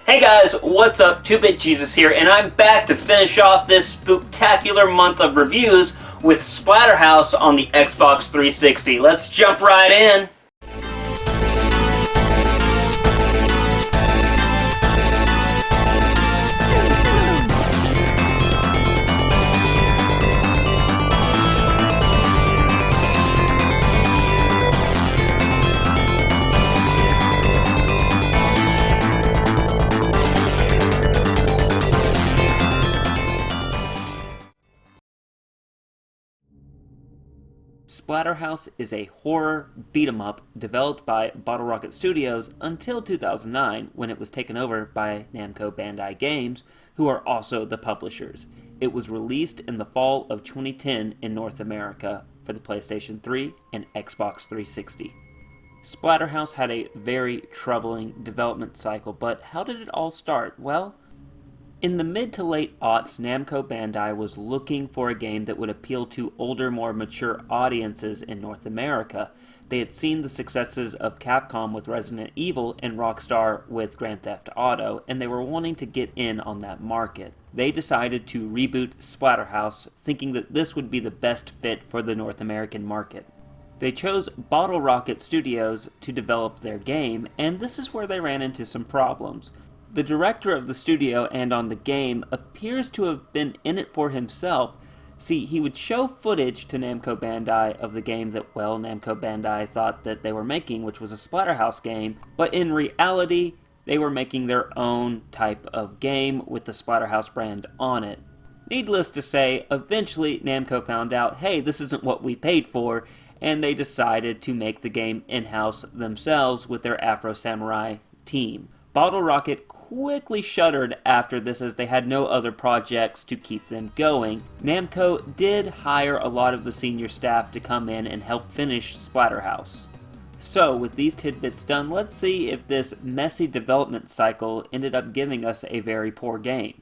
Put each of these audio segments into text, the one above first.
Hey guys, what's up? 2-Bit Jesus here, and I'm back to finish off this spooktacular month of reviews with Splatterhouse on the Xbox 360. Let's jump right in! Splatterhouse is a horror beat-em-up developed by Bottle Rocket Studios until 2009, when it was taken over by Namco Bandai Games, who are also the publishers. It was released in the fall of 2010 in North America for the PlayStation 3 and Xbox 360. Splatterhouse had a very troubling development cycle, but how did it all start? Well, in the mid to late aughts, Namco Bandai was looking for a game that would appeal to older, more mature audiences in North America. They had seen the successes of Capcom with Resident Evil and Rockstar with Grand Theft Auto, and they were wanting to get in on that market. They decided to reboot Splatterhouse, thinking that this would be the best fit for the North American market. They chose Bottle Rocket Studios to develop their game, and this is where they ran into some problems. The director of the studio and on the game appears to have been in it for himself. See, he would show footage to Namco Bandai of the game that, well, Namco Bandai thought that they were making, which was a Splatterhouse game, but in reality, they were making their own type of game with the Splatterhouse brand on it. Needless to say, eventually Namco found out, hey, this isn't what we paid for, and they decided to make the game in-house themselves with their Afro Samurai team. Bottle Rocket quickly shuttered after this, as they had no other projects to keep them going. Namco did hire a lot of the senior staff to come in and help finish Splatterhouse. So, with these tidbits done, let's see if this messy development cycle ended up giving us a very poor game.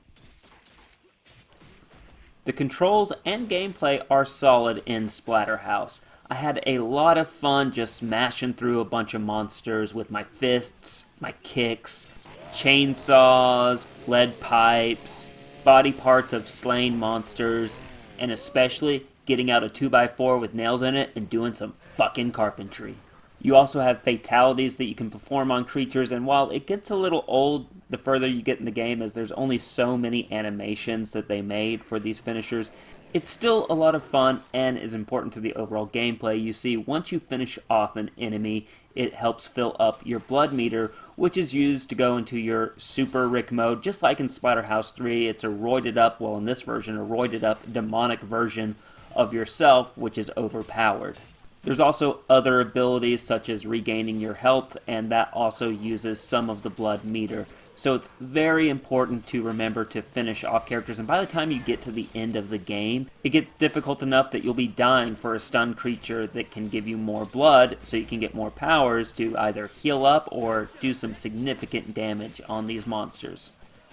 The controls and gameplay are solid in Splatterhouse. I had a lot of fun just smashing through a bunch of monsters with my fists, my kicks, chainsaws, lead pipes, body parts of slain monsters, and especially getting out a 2x4 with nails in it and doing some fucking carpentry. You also have fatalities that you can perform on creatures, and while it gets a little old the further you get in the game, as there's only so many animations that they made for these finishers, it's still a lot of fun and is important to the overall gameplay. You see, once you finish off an enemy, it helps fill up your blood meter, which is used to go into your Super Rick mode. Just like in Splatterhouse 3, it's a roided up, well in this version, a roided up demonic version of yourself, which is overpowered. There's also other abilities such as regaining your health, and that also uses some of the blood meter. So it's very important to remember to finish off characters, and by the time you get to the end of the game, it gets difficult enough that you'll be dying for a stunned creature that can give you more blood, so you can get more powers to either heal up or do some significant damage on these monsters.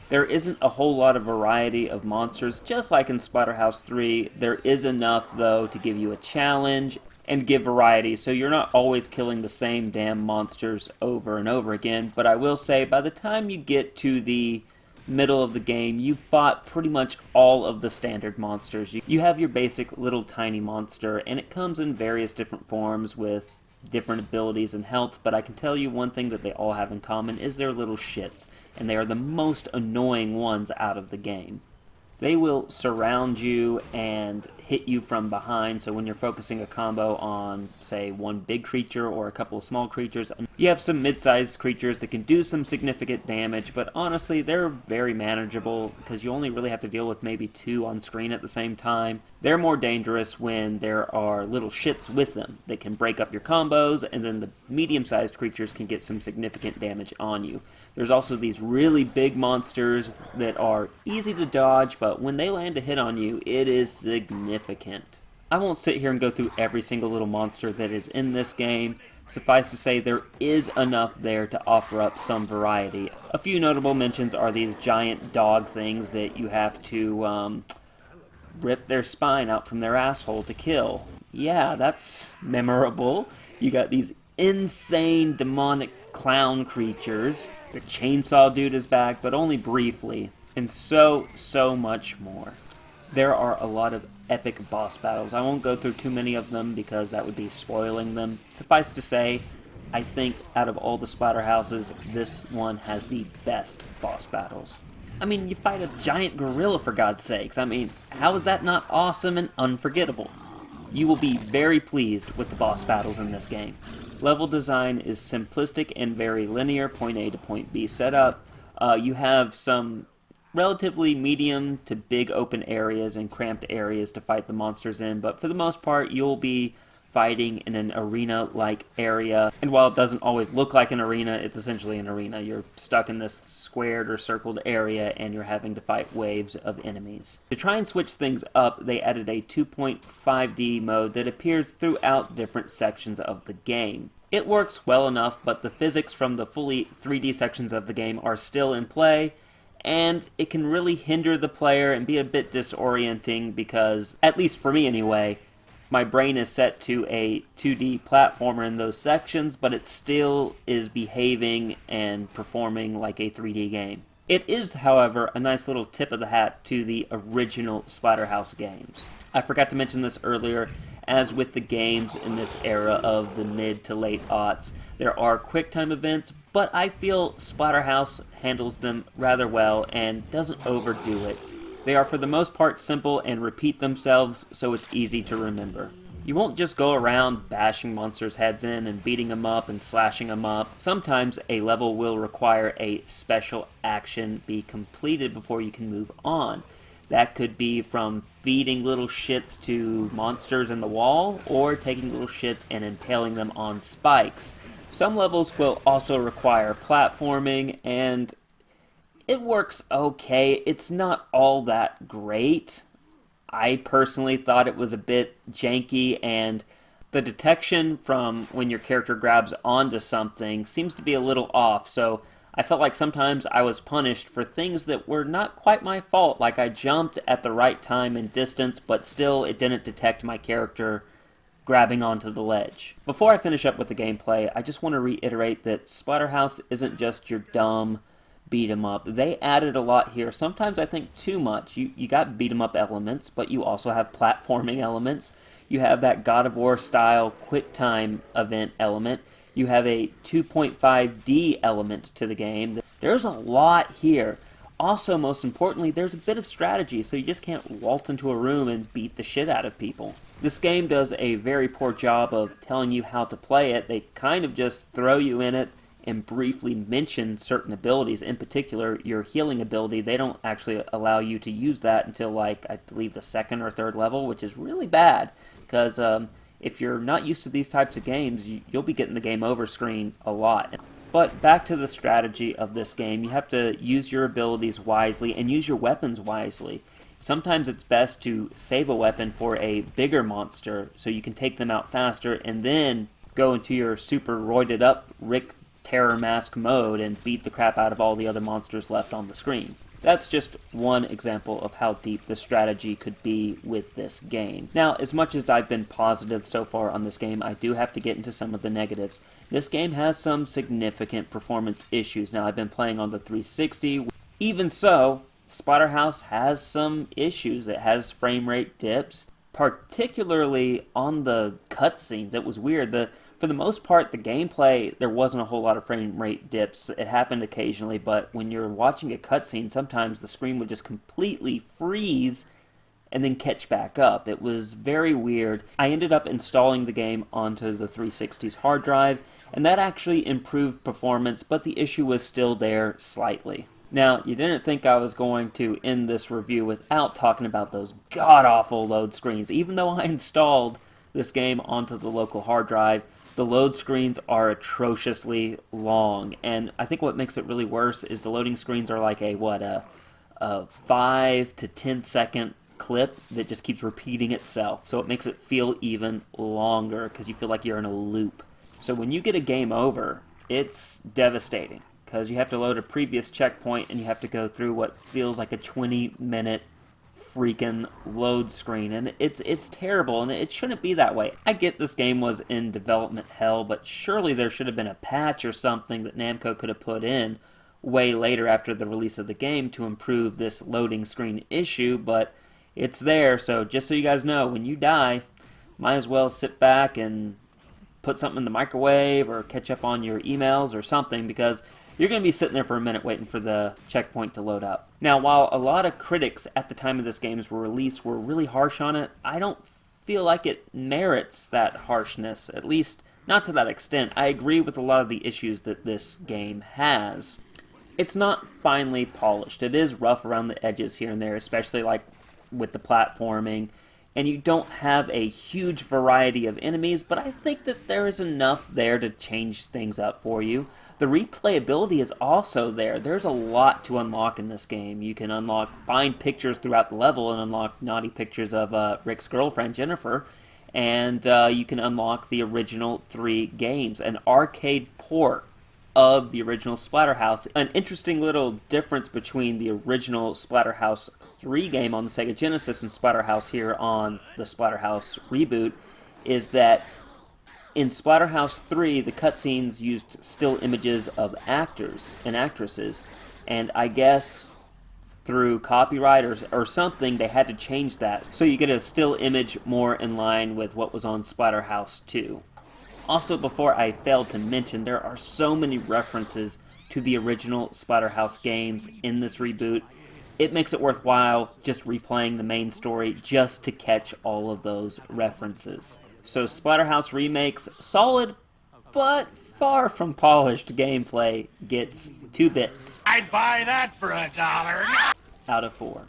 There isn't a whole lot of variety of monsters, just like in Splatterhouse 3. There is enough, though, to give you a challenge and give variety, so you're not always killing the same damn monsters over and over again. But I will say, by the time you get to the middle of the game, you fought pretty much all of the standard monsters. You have your basic little tiny monster, and it comes in various different forms with different abilities and health, but I can tell you one thing that they all have in common is they're little shits, and they are the most annoying ones out of the game. They will surround you and hit you from behind, so when you're focusing a combo on, say, one big creature or a couple of small creatures, you have some mid-sized creatures that can do some significant damage, but honestly, they're very manageable because you only really have to deal with maybe two on screen at the same time. They're more dangerous when there are little shits with them that can break up your combos, and then the medium-sized creatures can get some significant damage on you. There's also these really big monsters that are easy to dodge, but when they land a hit on you, it is significant. I won't sit here and go through every single little monster that is in this game. Suffice to say, there is enough there to offer up some variety. A few notable mentions are these giant dog things that you have to rip their spine out from their asshole to kill. Yeah, that's memorable. You got these insane demonic clown creatures. The chainsaw dude is back, but only briefly, and so much more. There are a lot of epic boss battles. I won't go through too many of them because that would be spoiling them. Suffice to say, I think out of all the Splatterhouses, this one has the best boss battles. I mean, you fight a giant gorilla for God's sakes. I mean, how is that not awesome and unforgettable? You will be very pleased with the boss battles in this game. Level design is simplistic and very linear, point A to point B setup. You have some relatively medium to big open areas and cramped areas to fight the monsters in, but for the most part, you'll be fighting in an arena-like area. And while it doesn't always look like an arena, it's essentially an arena. You're stuck in this squared or circled area, and you're having to fight waves of enemies. To try and switch things up, they added a 2.5D mode that appears throughout different sections of the game. It works well enough, but the physics from the fully 3D sections of the game are still in play, and it can really hinder the player and be a bit disorienting because, at least for me anyway, my brain is set to a 2D platformer in those sections, but it still is behaving and performing like a 3D game. It is, however, a nice little tip of the hat to the original Splatterhouse games. I forgot to mention this earlier, as with the games in this era of the mid to late aughts, there are QuickTime events, but I feel Splatterhouse handles them rather well and doesn't overdo it. They are for the most part simple and repeat themselves, so it's easy to remember. You won't just go around bashing monsters' heads in and beating them up and slashing them up. Sometimes a level will require a special action be completed before you can move on. That could be from feeding little shits to monsters in the wall, or taking little shits and impaling them on spikes. Some levels will also require platforming, and it works okay. It's not all that great. I personally thought it was a bit janky, and the detection from when your character grabs onto something seems to be a little off, so I felt like sometimes I was punished for things that were not quite my fault, like I jumped at the right time and distance, but still it didn't detect my character grabbing onto the ledge. Before I finish up with the gameplay, I just want to reiterate that Splatterhouse isn't just your dumb beat 'em up. They added a lot here, sometimes I think too much. You got beat 'em up elements, but you also have platforming elements. You have that God of War style quick time event element. You have a 2.5D element to the game. There's a lot here. Also, most importantly, there's a bit of strategy, so you just can't waltz into a room and beat the shit out of people. This game does a very poor job of telling you how to play it. They kind of just throw you in it and briefly mention certain abilities. In particular, your healing ability, they don't actually allow you to use that until, like, I believe the second or third level, which is really bad, because if you're not used to these types of games, you'll be getting the game over screen a lot. But back to the strategy of this game, you have to use your abilities wisely and use your weapons wisely. Sometimes it's best to save a weapon for a bigger monster so you can take them out faster and then go into your super roided up Rick Terror Mask mode and beat the crap out of all the other monsters left on the screen. That's just one example of how deep the strategy could be with this game. Now, as much as I've been positive so far on this game, I do have to get into some of the negatives. This game has some significant performance issues. Now, I've been playing on the 360. Even so, Splatterhouse has some issues. It has frame rate dips, particularly on the cutscenes. It was weird. For the most part, the gameplay, there wasn't a whole lot of frame rate dips. It happened occasionally, but when you're watching a cutscene, sometimes the screen would just completely freeze and then catch back up. It was very weird. I ended up installing the game onto the 360's hard drive, and that actually improved performance, but the issue was still there slightly. Now, you didn't think I was going to end this review without talking about those god-awful load screens. Even though I installed this game onto the local hard drive, the load screens are atrociously long, and I think what makes it really worse is the loading screens are like a 5 to 10 second clip that just keeps repeating itself, so it makes it feel even longer because you feel like you're in a loop. So when you get a game over, it's devastating because you have to load a previous checkpoint and you have to go through what feels like a 20-minute freaking load screen, and it's terrible, and it shouldn't be that way. I get this game was in development hell, but surely there should have been a patch or something that Namco could have put in way later after the release of the game to improve this loading screen issue, but it's there. So just so you guys know, when you die, might as well sit back and put something in the microwave or catch up on your emails or something, because you're going to be sitting there for a minute waiting for the checkpoint to load up. Now, while a lot of critics at the time of this game's release were really harsh on it, I don't feel like it merits that harshness, at least not to that extent. I agree with a lot of the issues that this game has. It's not finely polished. It is rough around the edges here and there, especially like with the platforming, and you don't have a huge variety of enemies, but I think that there is enough there to change things up for you. The replayability is also there. There's a lot to unlock in this game. You can find pictures throughout the level and unlock naughty pictures of Rick's girlfriend, Jennifer, and you can unlock the original 3 games, an arcade port of the original Splatterhouse. An interesting little difference between the original Splatterhouse 3 game on the Sega Genesis and Splatterhouse here on the Splatterhouse reboot is that in Splatterhouse 3, the cutscenes used still images of actors and actresses, and I guess through copyright or something, they had to change that so you get a still image more in line with what was on Splatterhouse 2. Also, before I failed to mention, there are so many references to the original Splatterhouse games in this reboot. It makes it worthwhile just replaying the main story just to catch all of those references. So Splatterhouse Remake's solid but far from polished gameplay gets 2 bits. I'd buy that for $1. Out of 4.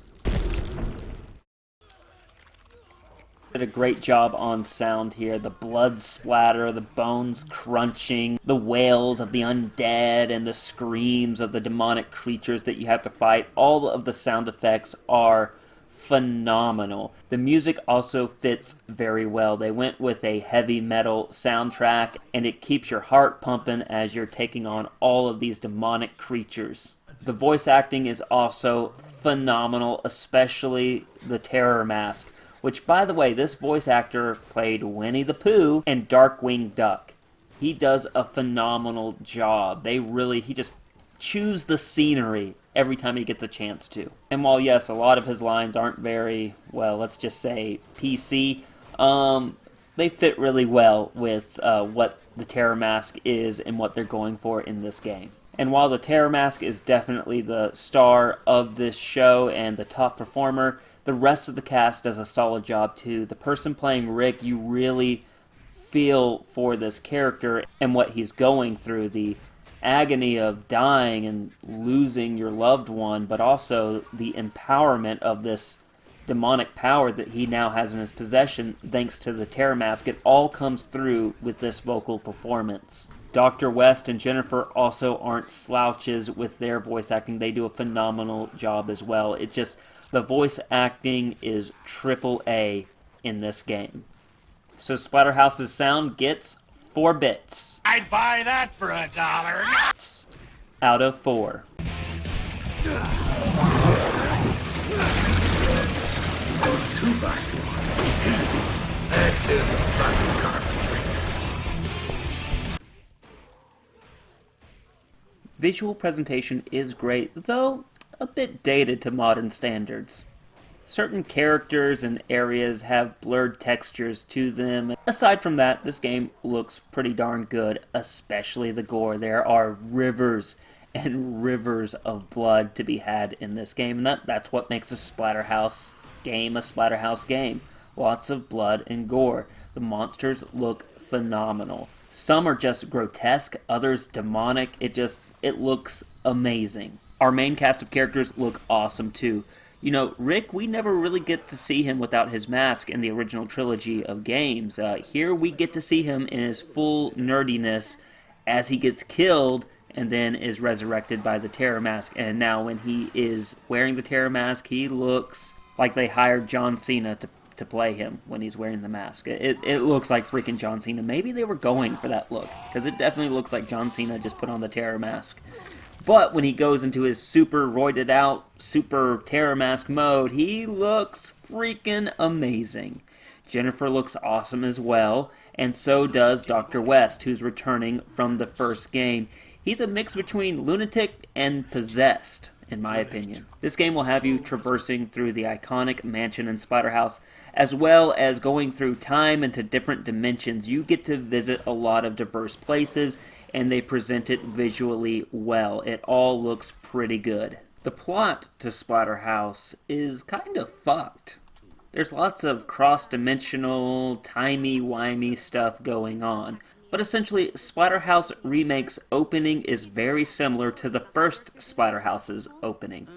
Did a great job on sound here. The blood splatter, the bones crunching, the wails of the undead, and the screams of the demonic creatures that you have to fight. All of the sound effects are phenomenal. The music also fits very well. They went with a heavy metal soundtrack, and it keeps your heart pumping as you're taking on all of these demonic creatures. The voice acting is also phenomenal, especially the Terror Mask, which, by the way, this voice actor played Winnie the Pooh and Darkwing Duck. He does a phenomenal job. He just chews the scenery every time he gets a chance to. And while, yes, a lot of his lines aren't very, well, let's just say PC, they fit really well with what the Terror Mask is and what they're going for in this game. And while the Terror Mask is definitely the star of this show and the top performer, the rest of the cast does a solid job too. The person playing Rick, you really feel for this character and what he's going through, the agony of dying and losing your loved one, but also the empowerment of this demonic power that he now has in his possession thanks to the Terror Mask. It all comes through with this vocal performance. Dr. West and Jennifer also aren't slouches with their voice acting. They do a phenomenal job as well. The voice acting is AAA in this game. So Splatterhouse's sound gets 4 bits. I'd buy that for $1. Out of 4. 2x4. Let's do some fucking carpentry. Visual presentation is great, though a bit dated to modern standards. Certain characters and areas have blurred textures to them. Aside from that, this game looks pretty darn good, especially the gore. There are rivers and rivers of blood to be had in this game, and that's what makes a Splatterhouse game. Lots of blood and gore. The monsters look phenomenal. Some are just grotesque, others demonic. It looks amazing. Our main cast of characters look awesome too. You know, Rick, we never really get to see him without his mask in the original trilogy of games. Here we get to see him in his full nerdiness as he gets killed and then is resurrected by the Terror Mask. And now when he is wearing the Terror Mask, he looks like they hired John Cena to play him when he's wearing the mask. It looks like freaking John Cena. Maybe they were going for that look, because it definitely looks like John Cena just put on the Terror Mask. But when he goes into his super roided out, super Terror Mask mode, he looks freaking amazing. Jennifer looks awesome as well, and so does Dr. West, who's returning from the first game. He's a mix between lunatic and possessed, in my opinion. This game will have you traversing through the iconic mansion in Splatterhouse, as well as going through time into different dimensions. You get to visit a lot of diverse places, and they present it visually well. It all looks pretty good. The plot to Splatterhouse is kind of fucked. There's lots of cross-dimensional, timey-wimey stuff going on. But essentially, Splatterhouse Remake's opening is very similar to the first Splatterhouse's opening.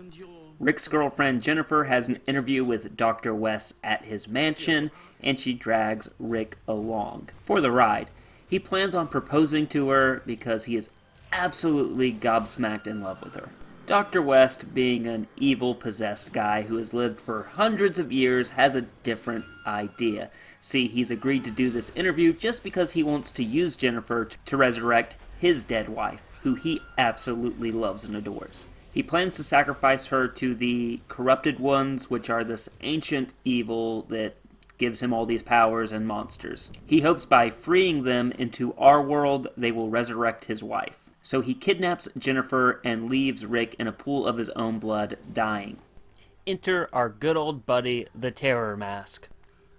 Rick's girlfriend Jennifer has an interview with Dr. West at his mansion, and she drags Rick along for the ride. He plans on proposing to her because he is absolutely gobsmacked in love with her. Dr. West, being an evil, possessed guy who has lived for hundreds of years, has a different idea. See, he's agreed to do this interview just because he wants to use Jennifer to resurrect his dead wife, who he absolutely loves and adores. He plans to sacrifice her to the corrupted ones, which are this ancient evil that gives him all these powers and monsters. He hopes by freeing them into our world, they will resurrect his wife. So he kidnaps Jennifer and leaves Rick in a pool of his own blood, dying. Enter our good old buddy, the Terror Mask,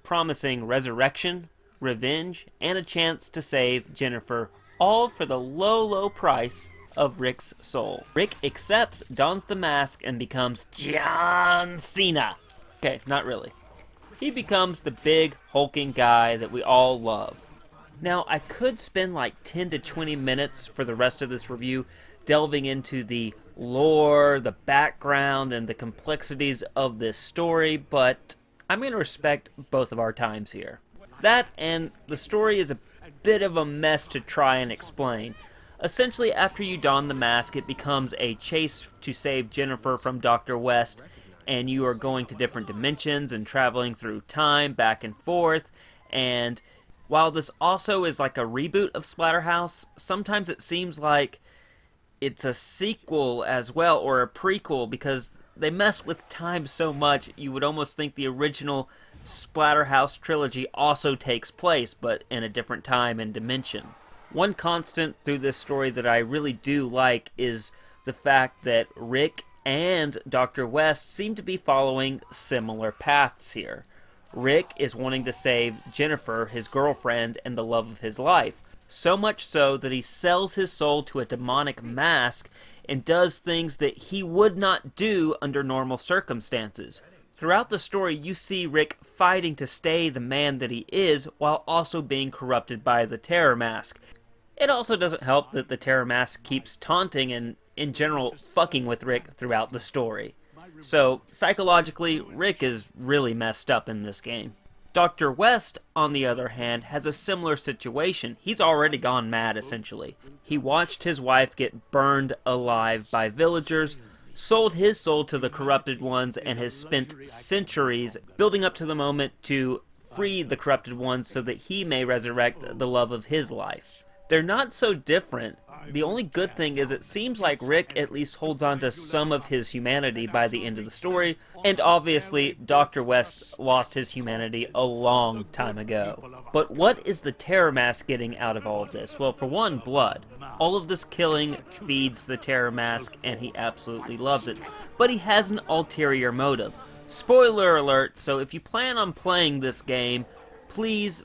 promising resurrection, revenge, and a chance to save Jennifer, all for the low, low price of Rick's soul. Rick accepts, dons the mask, and becomes John Cena. Okay, not really. He becomes the big, hulking guy that we all love. Now, I could spend like 10 to 20 minutes for the rest of this review delving into the lore, the background, and the complexities of this story, but I'm going to respect both of our times here. That and the story is a bit of a mess to try and explain. Essentially, after you don the mask, it becomes a chase to save Jennifer from Dr. West, and you are going to different dimensions and traveling through time back and forth, and while this also is like a reboot of Splatterhouse, sometimes it seems like it's a sequel as well, or a prequel, because they mess with time so much, you would almost think the original Splatterhouse trilogy also takes place, but in a different time and dimension. One constant through this story that I really do like is the fact that Rick and Dr. West seem to be following similar paths here. Rick is wanting to save Jennifer, his girlfriend, and the love of his life. So much so that he sells his soul to a demonic mask and does things that he would not do under normal circumstances. Throughout the story, you see Rick fighting to stay the man that he is while also being corrupted by the Terror Mask. It also doesn't help that the Terror Mask keeps taunting and, in general, fucking with Rick throughout the story. So, psychologically, Rick is really messed up in this game. Dr. West, on the other hand, has a similar situation. He's already gone mad, essentially. He watched his wife get burned alive by villagers, sold his soul to the corrupted ones, and has spent centuries building up to the moment to free the corrupted ones so that he may resurrect the love of his life. They're not so different. The only good thing is it seems like Rick at least holds on to some of his humanity by the end of the story, and obviously Dr. West lost his humanity a long time ago. But what is the Terror Mask getting out of all of this? Well, for one, blood. All of this killing feeds the Terror Mask, and he absolutely loves it. But he has an ulterior motive. Spoiler alert, so if you plan on playing this game, please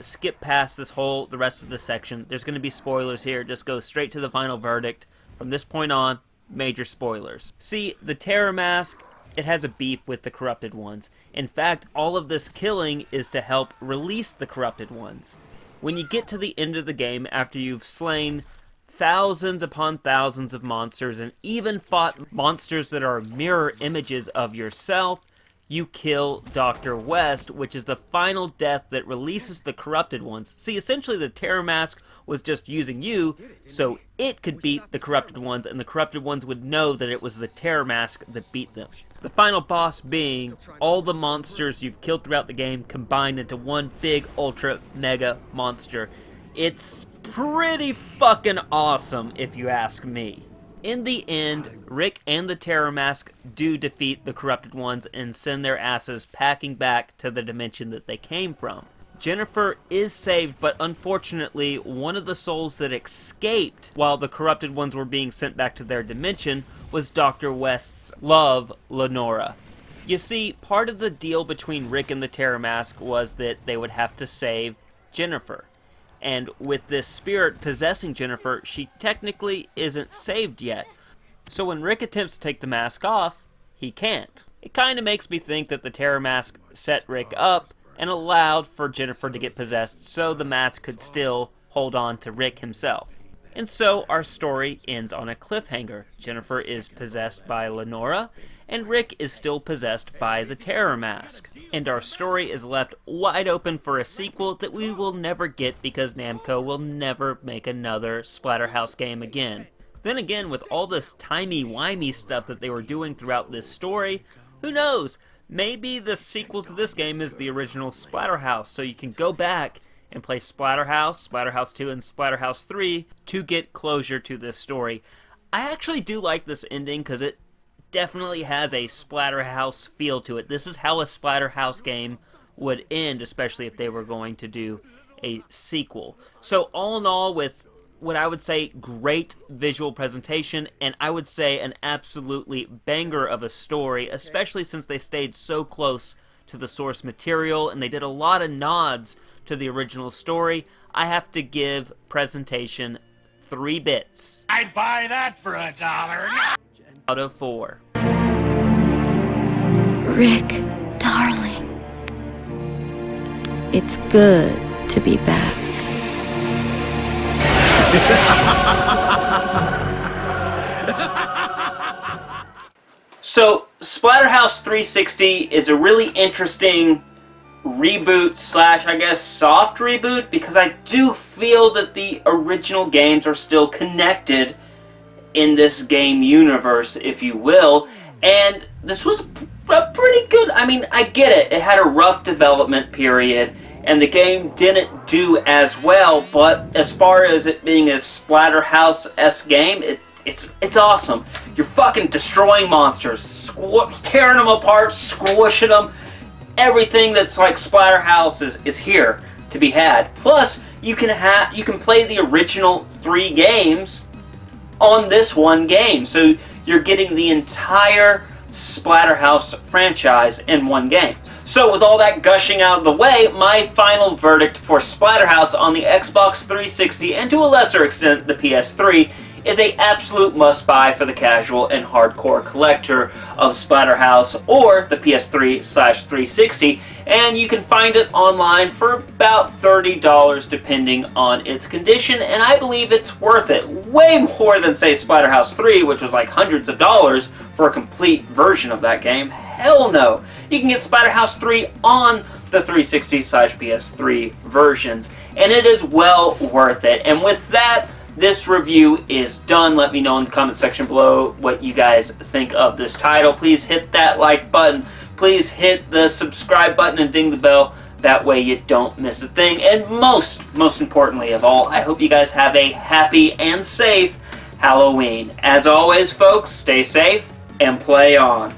skip past the rest of this section. There's going to be spoilers here. Just go straight to the final verdict. From this point on, major spoilers. See, the Terror Mask, it has a beef with the corrupted ones. In fact, all of this killing is to help release the corrupted ones. When you get to the end of the game, after you've slain thousands upon thousands of monsters and even fought monsters that are mirror images of yourself, you kill Dr. West, which is the final death that releases the corrupted ones. See, essentially the Terror Mask was just using you so it could beat the corrupted ones, and the corrupted ones would know that it was the Terror Mask that beat them. The final boss being all the monsters you've killed throughout the game combined into one big ultra mega monster. It's pretty fucking awesome, if you ask me. In the end, Rick and the Terror Mask do defeat the corrupted ones and send their asses packing back to the dimension that they came from. Jennifer is saved, but unfortunately, one of the souls that escaped while the corrupted ones were being sent back to their dimension was Dr. West's love, Lenora. You see, part of the deal between Rick and the Terror Mask was that they would have to save Jennifer. And with this spirit possessing Jennifer, she technically isn't saved yet. So when Rick attempts to take the mask off, he can't. It kind of makes me think that the Terror Mask set Rick up and allowed for Jennifer to get possessed so the mask could still hold on to Rick himself. And so our story ends on a cliffhanger. Jennifer is possessed by Lenora, and Rick is still possessed by the Terror Mask. And our story is left wide open for a sequel that we will never get because Namco will never make another Splatterhouse game again. Then again, with all this timey-wimey stuff that they were doing throughout this story, who knows? Maybe the sequel to this game is the original Splatterhouse, so you can go back and play Splatterhouse, Splatterhouse 2, and Splatterhouse 3 to get closure to this story. I actually do like this ending because it definitely has a Splatterhouse feel to it. This is how a Splatterhouse game would end, especially if they were going to do a sequel. So all in all, with what I would say great visual presentation, and I would say an absolutely banger of a story, especially since they stayed so close to the source material and they did a lot of nods to the original story, I have to give presentation 3 bits. I'd buy that for $1. Out of 4. Rick, darling, it's good to be back. So, Splatterhouse 360 is a really interesting reboot slash, I guess, soft reboot, because I do feel that the original games are still connected in this game universe, if you will, and this was a pretty good, I mean, I get it, it had a rough development period, and the game didn't do as well, but as far as it being a Splatterhouse-esque game, it's awesome. You're fucking destroying monsters, tearing them apart, squishing them. Everything that's like Splatterhouse is here to be had. Plus, you can play the original 3 games on this one game, so you're getting the entire Splatterhouse franchise in one game. So with all that gushing out of the way, my final verdict for Splatterhouse on the Xbox 360 and to a lesser extent the PS3 is a absolute must-buy for the casual and hardcore collector of Splatterhouse or the PS3/360, and you can find it online for about $30 depending on its condition, and I believe it's worth it. Way more than, say, Splatterhouse 3, which was like hundreds of dollars for a complete version of that game. Hell no! You can get Splatterhouse 3 on the 360/PS3 versions, and it is well worth it. And with that, this review is done. Let me know in the comment section below what you guys think of this title. Please hit that like button. Please hit the subscribe button and ding the bell. That way you don't miss a thing. And most importantly of all, I hope you guys have a happy and safe Halloween. As always, folks, stay safe and play on.